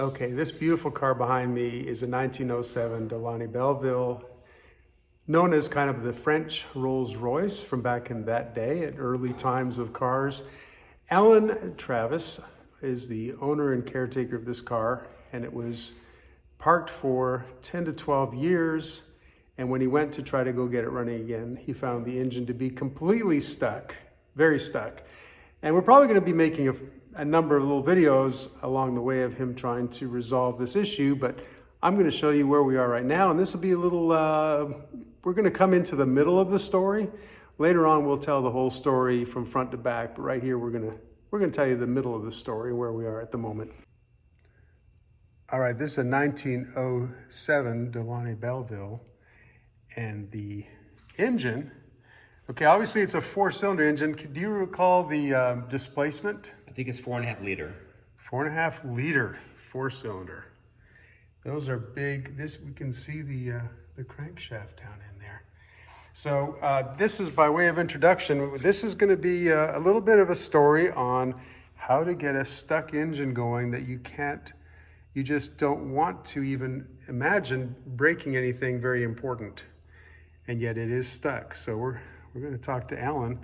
Okay, this beautiful car behind me is a 1907 Delauney Belleville, known as kind of the French Rolls Royce from back in that day at early times of cars. Alan Travis is the owner and caretaker of this car, and it was parked for 10 to 12 years. And when he went to try to go get it running again, he found the engine to be completely stuck, very stuck. And we're probably going to be making a number of little videos along the way of him trying to resolve this issue, but I'm going to show you where we are right now. And this will be a little, we're going to come into the middle of the story. Later on, we'll tell the whole story from front to back, but right here, we're going to tell you the middle of the story, where we are at the moment. All right, this is a 1907 Delauney Belleville, and the engine, okay, obviously it's a 4-cylinder engine. Do you recall the displacement? I think it's 4.5 liter. 4.5 liter 4-cylinder. Those are big. This, we can see the crankshaft down in there. So this is by way of introduction. This is going to be a little bit of a story on how to get a stuck engine going that you just don't want to even imagine breaking anything very important. And yet it is stuck. So we're going to talk to Alan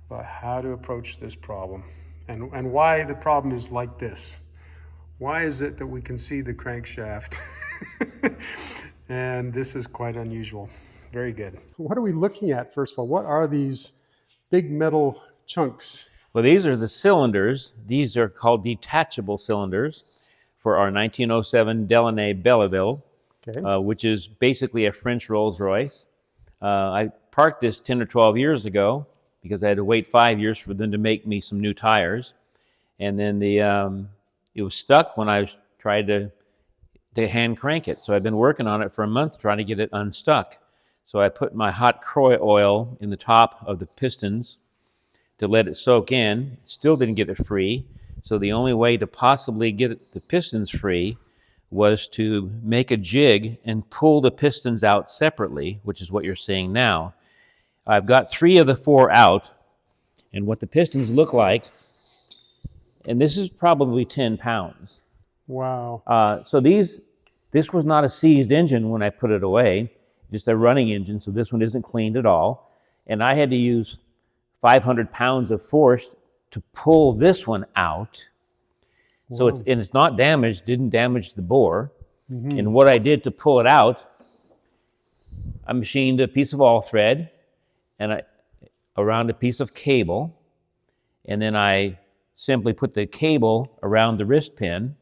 about how to approach this problem and why the problem is like this. Why is it that we can see the crankshaft? And this is quite unusual. Very good. What are we looking at, first of all? What are these big metal chunks? Well, these are the cylinders. These are called detachable cylinders for our 1907 Delauney Belleville, Okay. which is basically a French Rolls Royce. I parked this 10 or 12 years ago because I had to wait 5 years for them to make me some new tires. And then it was stuck when I tried to hand crank it. So I've been working on it for a month trying to get it unstuck. So I put my hot Croy oil in the top of the pistons to let it soak in. Still didn't get it free. So the only way to possibly get the pistons free was to make a jig and pull the pistons out separately, which is what you're seeing now. I've got 3 of the 4 out, and what the pistons look like, and this is probably 10 pounds. Wow. So this was not a seized engine when I put it away, just a running engine, so this one isn't cleaned at all. And I had to use 500 pounds of force to pull this one out. So it's not damaged, didn't damage the bore. Mm-hmm. And what I did to pull it out, I machined a piece of all thread and around a piece of cable, and then I simply put the cable around the wrist pin,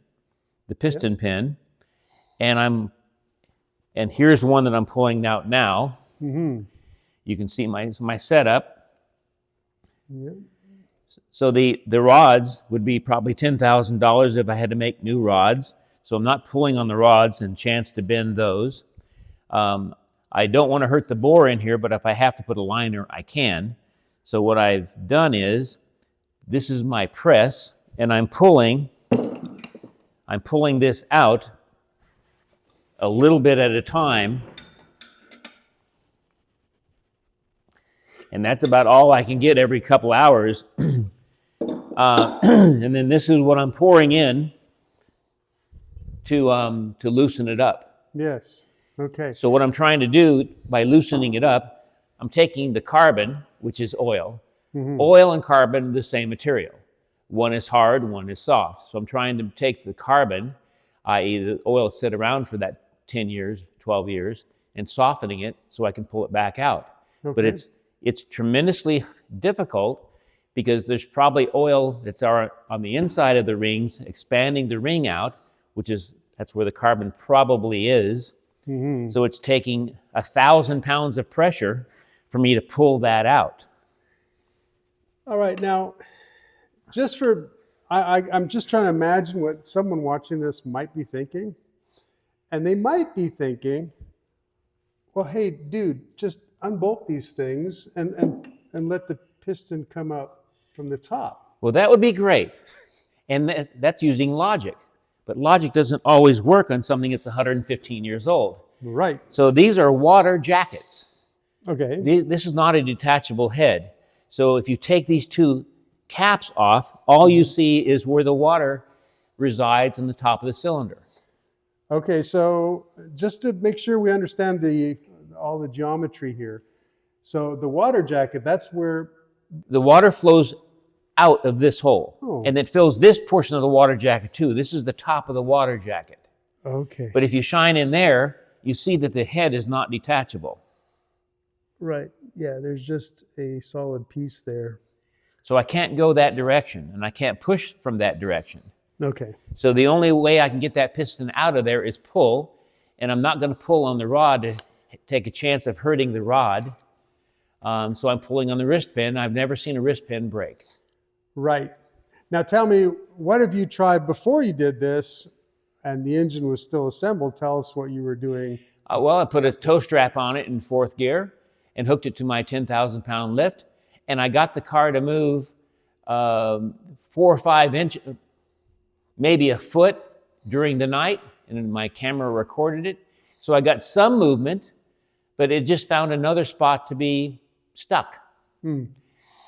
the piston pin, and here's one that I'm pulling out now. Mm-hmm. You can see my setup. Yep. So the rods would be probably $10,000 if I had to make new rods. So I'm not pulling on the rods and chance to bend those. I don't want to hurt the bore in here, but if I have to put a liner, I can. So what I've done is, this is my press, and I'm pulling this out a little bit at a time. And that's about all I can get every couple hours. And then this is what I'm pouring in to loosen it up. Yes. Okay. So what I'm trying to do by loosening it up, I'm taking the carbon, which is oil. Mm-hmm. Oil and carbon are the same material. One is hard, one is soft. So I'm trying to take the carbon, i.e. the oil sit around for that 10 years, 12 years, and softening it so I can pull it back out. Okay. But it's tremendously difficult because there's probably oil that's on the inside of the rings, expanding the ring out, that's where the carbon probably is. Mm-hmm. So it's taking 1,000 pounds of pressure for me to pull that out. All right, now, I'm just trying to imagine what someone watching this might be thinking. And they might be thinking, well, hey, dude, just unbolt these things and let the piston come out from the top. Well, that would be great. And that's using logic. But logic doesn't always work on something that's 115 years old. Right. So these are water jackets. Okay. This is not a detachable head. So if you take these 2 caps off, all you see is where the water resides in the top of the cylinder. Okay, so just to make sure we understand all the geometry here. So the water jacket, that's where... The water flows out of this hole, Oh. and it fills this portion of the water jacket too. This is the top of the water jacket. Okay. But if you shine in there, you see that the head is not detachable. Right. Yeah, there's just a solid piece there. So I can't go that direction, and I can't push from that direction. Okay. So the only way I can get that piston out of there is pull, and I'm not going to pull on the rod to take a chance of hurting the rod. So I'm pulling on the wrist pin. I've never seen a wrist pin break. Right. Now tell me, what have you tried before you did this and the engine was still assembled? Tell us what you were doing. Well, I put a tow strap on it in 4th gear and hooked it to my 10,000-pound lift, and I got the car to move 4 or 5 inches, maybe a foot during the night, and my camera recorded it. So I got some movement, but it just found another spot to be stuck.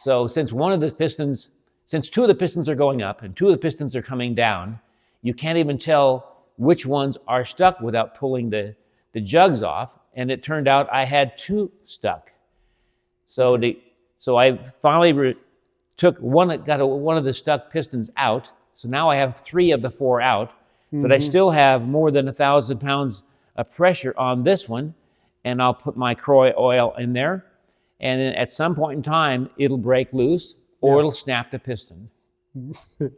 So since 2 of the pistons are going up and 2 of the pistons are coming down, you can't even tell which ones are stuck without pulling the jugs off. And it turned out I had 2 stuck. So I finally got one of the stuck pistons out. So now I have 3 of the 4 out, but I still have more than 1,000 pounds of pressure on this one. And I'll put my Croy oil in there. And then at some point in time, it'll break loose or it'll snap the piston.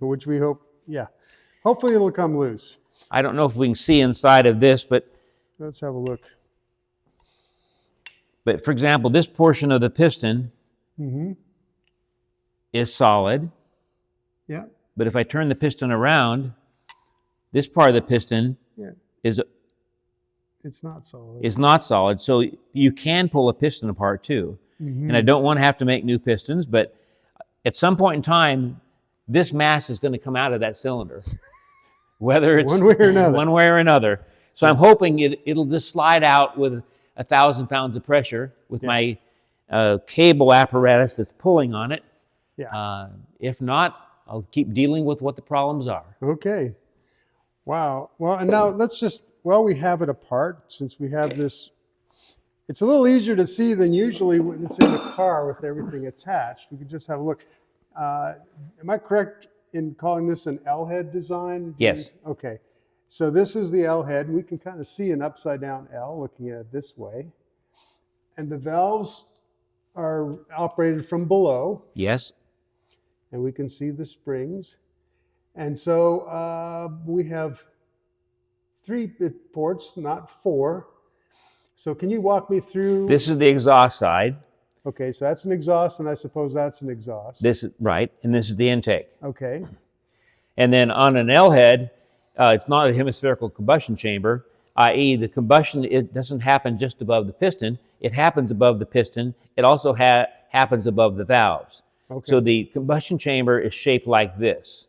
Which we hope, yeah. Hopefully it'll come loose. I don't know if we can see inside of this, but... Let's have a look. But for example, this portion of the piston is solid. Yeah. But if I turn the piston around, this part of the piston it's not solid. Is not solid. So you can pull a piston apart too. And I don't want to have to make new pistons, but at some point in time, this mass is going to come out of that cylinder, whether it's one way or another. One way or another. So I'm hoping it'll just slide out with 1,000 pounds of pressure with my cable apparatus that's pulling on it. Yeah. If not, I'll keep dealing with what the problems are. Okay. Wow. Well, and now let's just, while we have it apart, since we have this, it's a little easier to see than usually when it's in the car with everything attached. We could just have a look. Am I correct in calling this an L-head design? Yes. Okay. So this is the L-head, and we can kind of see an upside-down L looking at it this way. And the valves are operated from below. Yes. And we can see the springs. And so we have 3 ports, not 4. So can you walk me through? This is the exhaust side. Okay, so that's an exhaust, and I suppose that's an exhaust. This is right, and this is the intake. Okay. And then on an L-head, it's not a hemispherical combustion chamber, i.e. the combustion, it doesn't happen just above the piston. It happens above the piston. It also happens above the valves. Okay. So the combustion chamber is shaped like this,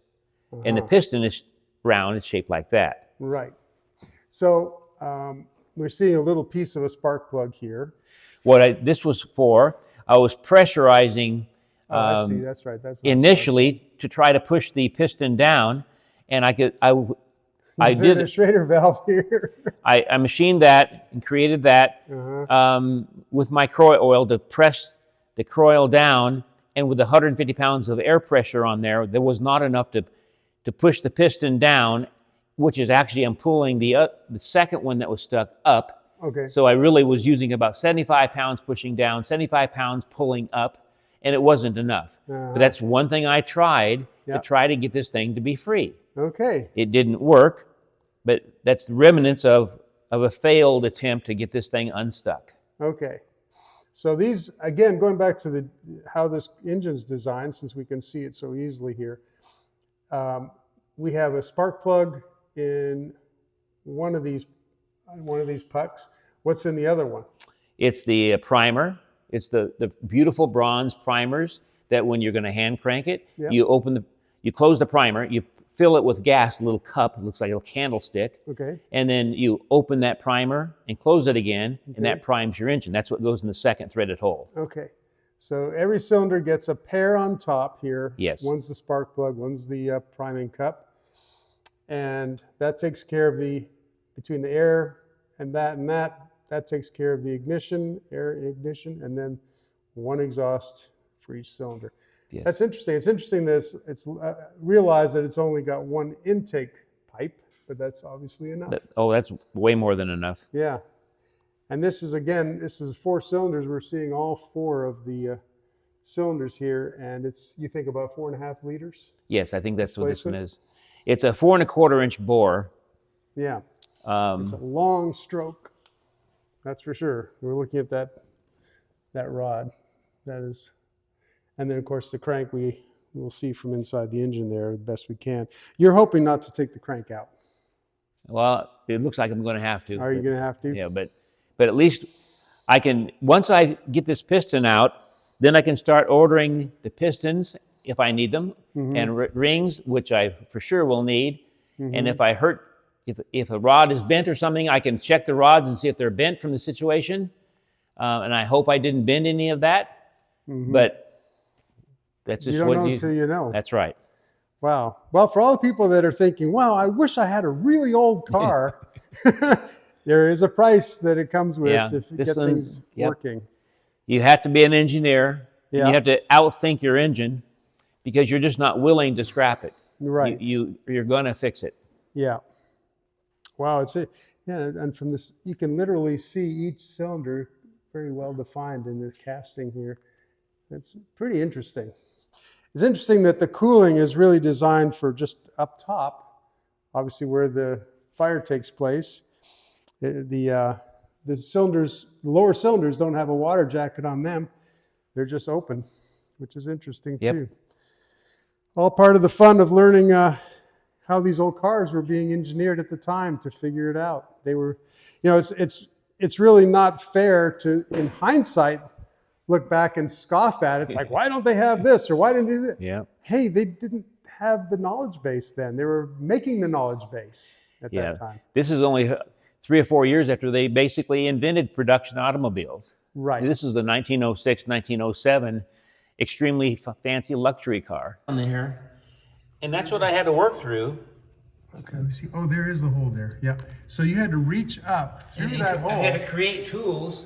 and the piston is round. It's shaped like that. Right. So we're seeing a little piece of a spark plug here. What this was for, I was pressurizing I see. That's right. That's initially to try to push the piston down, and I did a Schrader valve here. I machined that and created that with my Croy oil to press the Croy oil down, and with 150 pounds of air pressure on there was not enough to push the piston down, which is actually I'm pulling the second one that was stuck up. Okay. So I really was using about 75 pounds pushing down, 75 pounds pulling up, and it wasn't enough. But that's one thing I tried to try to get this thing to be free. Okay. It didn't work, but that's the remnants of a failed attempt to get this thing unstuck. Okay. So these, again, going back to how this engine's designed, since we can see it so easily here, we have a spark plug in one of these pucks. What's in the other one? It's the primer. It's the beautiful bronze primers that when you're going to hand crank it, you close the primer, you fill it with gas, a little cup, it looks like a little candlestick. Okay. And then you open that primer and close it again, and that primes your engine. That's what goes in the second threaded hole. Okay. So every cylinder gets a pair on top here. Yes. One's the spark plug, one's the priming cup. and that takes care of between the air and that takes care of the ignition, air and ignition, and then one exhaust for each cylinder. Yes. That's interesting. It's interesting that it's realized that it's only got one intake pipe, but that's obviously enough. That's way more than enough. Yeah. And this is 4 cylinders. We're seeing all 4 of the cylinders here, and you think about 4.5 liters? Yes, I think that's what this one is. It's a 4 1/4 inch bore. Yeah. It's a long stroke. That's for sure. We're looking at that rod. That is, and then of course the crank we'll see from inside the engine there the best we can. You're hoping not to take the crank out. Well, it looks like I'm going to have to. Are you going to have to? Yeah, but at least I can, once I get this piston out, then I can start ordering the pistons if I need them, and rings, which I for sure will need. And if a rod is bent or something, I can check the rods and see if they're bent from the situation. And I hope I didn't bend any of that. But that's just you don't know until you know. That's right. Wow. Well, for all the people that are thinking, wow, I wish I had a really old car, there is a price that it comes with to get things working. You have to be an engineer. Yeah. And you have to outthink your engine because you're just not willing to scrap it. Right. You're going to fix it. Yeah. Wow. And from this, you can literally see each cylinder very well defined in the casting here. It's pretty interesting. It's interesting that the cooling is really designed for just up top, obviously where the fire takes place. The cylinders, the lower cylinders don't have a water jacket on them. They're just open, which is interesting too. All part of the fun of learning how these old cars were being engineered at the time to figure it out. They were, it's really not fair to, in hindsight, look back and scoff at it. It's like, why don't they have this, or why didn't they do that? Yeah. Hey, they didn't have the knowledge base then. They were making the knowledge base at that time. This is only 3 or 4 years after they basically invented production automobiles. Right. So this is the 1906, 1907 extremely fancy luxury car. On there. And that's what I had to work through. Okay, let me see. Oh, there is the hole there. Yeah. So you had to reach up through that hole. I had to create tools.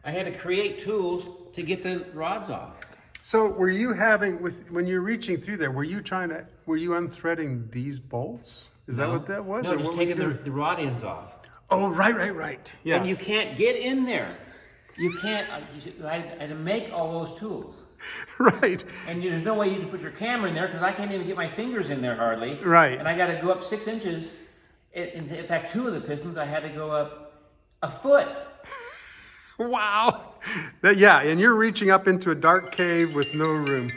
To get the rods off. So were you when you're reaching through there, were you unthreading these bolts? Is that what that was? No, just taking the rod ends off. Oh, right. Yeah. And you can't get in there. You can't, I had to make all those tools. Right. And there's no way you can put your camera in there because I can't even get my fingers in there hardly. Right. And I got to go up 6 inches. In fact, 2 of the pistons, I had to go up a foot. Wow. And you're reaching up into a dark cave with no room.